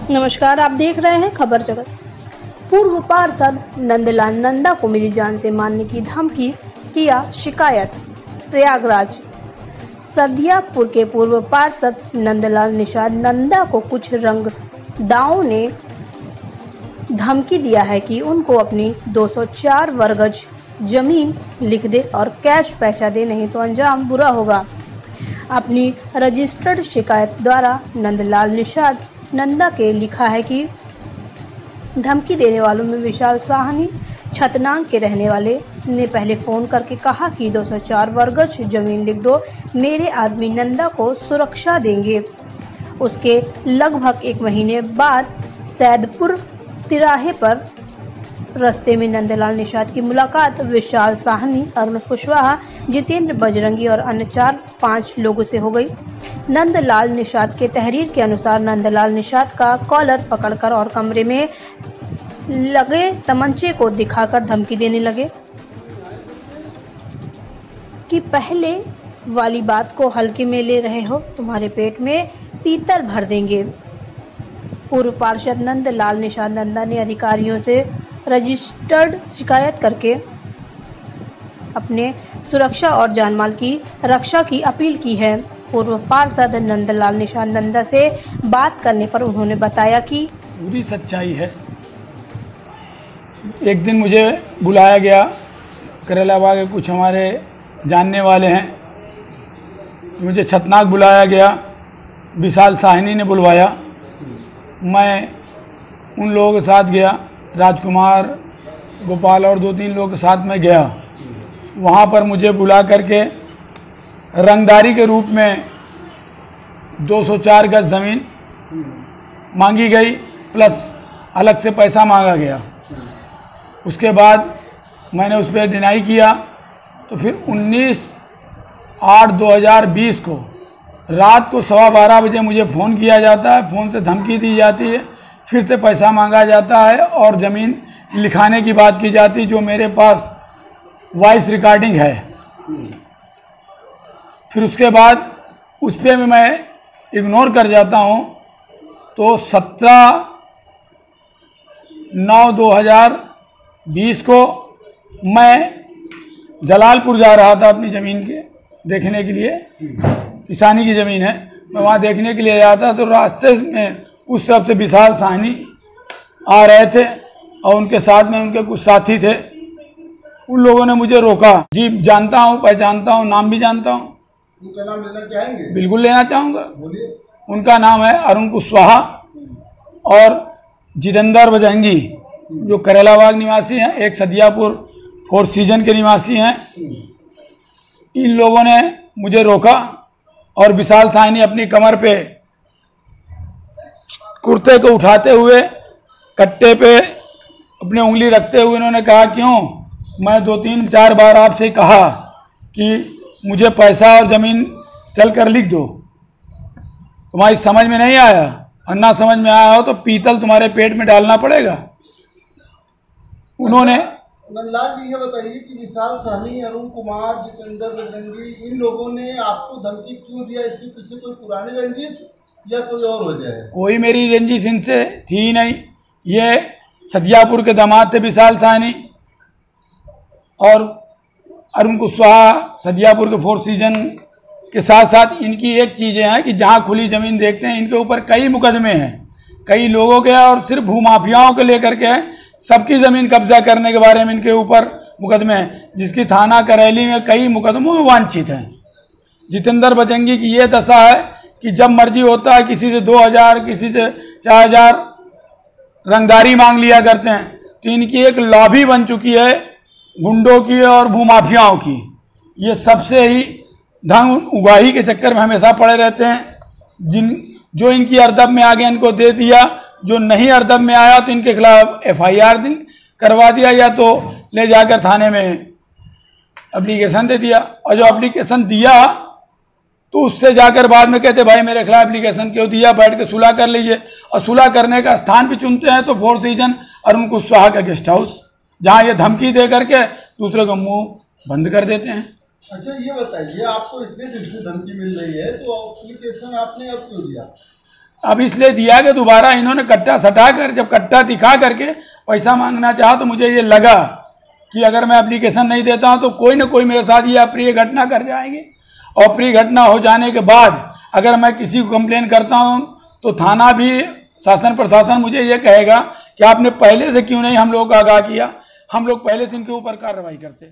नमस्कार, आप देख रहे हैं खबर जगत। पूर्व पार्षद नंदलाल नंदा को मिली जान से मारने की धमकी, किया शिकायत। प्रयागराज सदियापुर के पूर्व पार्षद नंदलाल निषाद नंदा को कुछ रंगदारों ने धमकी दिया है कि उनको अपनी 204 वर्गज जमीन लिख दे और कैश पैसा दे, नहीं तो अंजाम बुरा होगा। अपनी रजिस्टर्ड शिकायत द्वारा नंदलाल निषाद नंदा के लिखा है कि धमकी देने वालों में विशाल साहनी छतनांग के रहने वाले ने पहले फोन करके कहा कि 204 वर्गज जमीन लिख दो, मेरे आदमी नंदा को सुरक्षा देंगे। उसके लगभग एक महीने बाद सैदपुर तिराहे पर रास्ते में नंदलाल निषाद की मुलाकात विशाल साहनी, अरुण कुशवाहा, जितेंद्र बजरंगी और अन्य 4-5 लोगों से हो गई। नंदलाल निषाद के तहरीर के अनुसार नंदलाल निषाद का कॉलर पकड़कर और कमरे में लगे तमंचे को दिखाकर धमकी देने लगे कि पहले वाली बात को हल्के में ले रहे हो, तुम्हारे पेट में पीतल भर देंगे। पूर्व पार्षद नंदलाल निषाद नंदा ने अधिकारियों से रजिस्टर्ड शिकायत करके अपने सुरक्षा और जानमाल की रक्षा की अपील की है। पूर्व पार्षद नंदलाल निषाद नंदा से बात करने पर उन्होंने बताया कि पूरी सच्चाई है। एक दिन मुझे बुलाया गया, करेलाबाग के कुछ हमारे जानने वाले हैं, मुझे छतनाक बुलाया गया, विशाल साहनी ने बुलवाया। मैं उन लोगों के साथ गया, राजकुमार, गोपाल और 2-3 लोग के साथ में गया। वहाँ पर मुझे बुला करके रंगदारी के रूप में 204 गज ज़मीन मांगी गई, प्लस अलग से पैसा मांगा गया। उसके बाद मैंने उस पर डिनाई किया, तो फिर 19/8/2020 को रात को 12:15 बजे मुझे फ़ोन किया जाता है, फ़ोन से धमकी दी जाती है, फिर से पैसा मांगा जाता है और ज़मीन लिखाने की बात की जाती है, जो मेरे पास वॉइस रिकॉर्डिंग है। फिर उसके बाद उस पर भी मैं इग्नोर कर जाता हूँ। तो 17/9/2020 को मैं जलालपुर जा रहा था अपनी ज़मीन के देखने के लिए, किसानी की ज़मीन है, मैं वहाँ देखने के लिए जाता। तो रास्ते में उस तरफ से विशाल साहनी आ रहे थे और उनके साथ में उनके कुछ साथी थे। उन लोगों ने मुझे रोका। जी जानता हूँ, पहचानता हूँ, नाम भी जानता हूँ। उनका नाम लेना चाहेंगे? बिल्कुल लेना चाहूँगा। बोलिए। उनका नाम है अरुण कुशवाहा और जितेंद्र बजरंगी, जो करेलाबाग निवासी हैं, एक सदियापुर 4 सीजन के निवासी हैं। इन लोगों ने मुझे रोका और विशाल साहनी अपनी कमर पे कुर्ते को उठाते हुए कट्टे पे अपनी उंगली रखते हुए इन्होंने कहा, क्यों? मैं 2-3-4 बार आपसे कहा कि मुझे पैसा और ज़मीन चल कर लिख दो, तुम्हारी समझ में नहीं आया, और ना समझ में आया हो तो पीतल तुम्हारे पेट में डालना पड़ेगा। उन्होंने नंदलाल जी ये बताइए कि विशाल साहनी, अरुण कुमार, जितेंद्र बजरंगी, इन लोगों ने आपको धमकी क्यों दिया? इसके पीछे कोई पुरानी रंजिश या कोई और वजह है? कोई मेरी रंजिश इनसे थी ही नहीं। ये सदियापुर के दामाद थे विशाल साहनी, और अरुण कुशवाहा सदियापुर के 4 सीजन के साथ साथ इनकी एक चीज़ें हैं कि जहाँ खुली ज़मीन देखते हैं, इनके ऊपर कई मुकदमे हैं, कई लोगों के, और सिर्फ भूमाफियाओं को लेकर के सबकी ज़मीन कब्जा करने के बारे में इनके ऊपर मुकदमे हैं, जिसकी थाना करैली में कई मुकदमों में वांछित हैं। जितेंद्र बजरंगी की ये दशा है कि जब मर्जी होता है किसी से 2000, किसी से 4000 रंगदारी मांग लिया करते हैं। तो इनकी एक लॉबी बन चुकी है गुंडों की और भूमाफियाओं की। ये सबसे ही धन उगाही के चक्कर में हमेशा पड़े रहते हैं। जो इनकी अर्दब में आ गया इनको दे दिया, जो नहीं अर्दब में आया तो इनके खिलाफ FIR करवा दिया, या तो ले जाकर थाने में एप्लीकेशन दे दिया। और जो एप्लीकेशन दिया तो उससे जाकर बाद में कहते भाई मेरे खिलाफ एप्लीकेशन क्यों दिया, बैठ के सुलह कर लीजिए। और सुलह करने का स्थान भी चुनते हैं तो 4 सीजन अरुण कुशवाहा का गेस्ट हाउस, जहाँ ये धमकी दे करके दूसरे का मुंह बंद कर देते हैं। अच्छा ये बताइए, आपको इतने दिन से धमकी मिल रही है तो एप्लीकेशन आपने अब क्यों दिया? अब इसलिए दिया कि दोबारा इन्होंने कट्टा सटा कर, जब कट्टा दिखा करके पैसा मांगना चाहा, तो मुझे ये लगा कि अगर मैं एप्लीकेशन नहीं देता हूं तो कोई ना कोई मेरे साथ ये अप्रिय घटना कर जाएंगे। और अप्रिय घटना हो जाने के बाद अगर मैं किसी को कंप्लेन करता हूं तो थाना भी, शासन प्रशासन मुझे ये कहेगा कि आपने पहले से क्यों नहीं हम लोग को आगाह किया, हम लोग पहले से इनके ऊपर कार्रवाई करते।